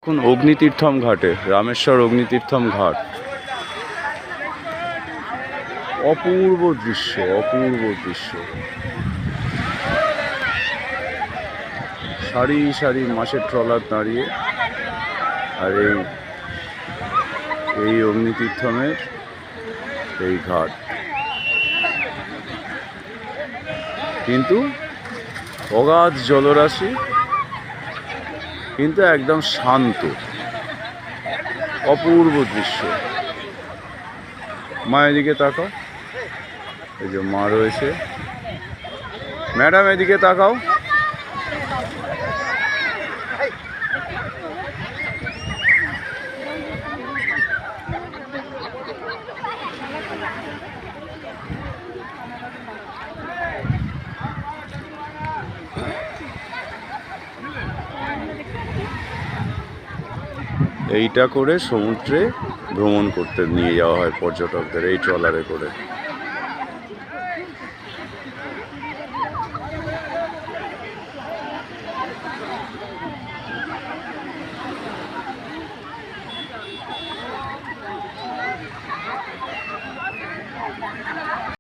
এখন অগ্নিতীর্থম ঘাটে, রামেশ্বর অগ্নিতীর্থম ঘাট। অপূর্ব দৃশ্য, অপূর্ব দৃশ্য। সারি সারি মাছের ট্রলার দাঁড়িয়ে, আর এই অগ্নিতীর্থমের এই ঘাট কিন্তু অগাধ জলরাশি, কিন্তু একদম শান্ত, অপূর্ব দৃশ্য। মা এদিকে তাকাও, এই যে মা রয়েছে। ম্যাডাম এদিকে তাকাও। এইটা করে সমুদ্রে ভ্রমণ করতে নিয়ে যাওয়া হয় পর্যটকদের, এই ট্রলারে করে।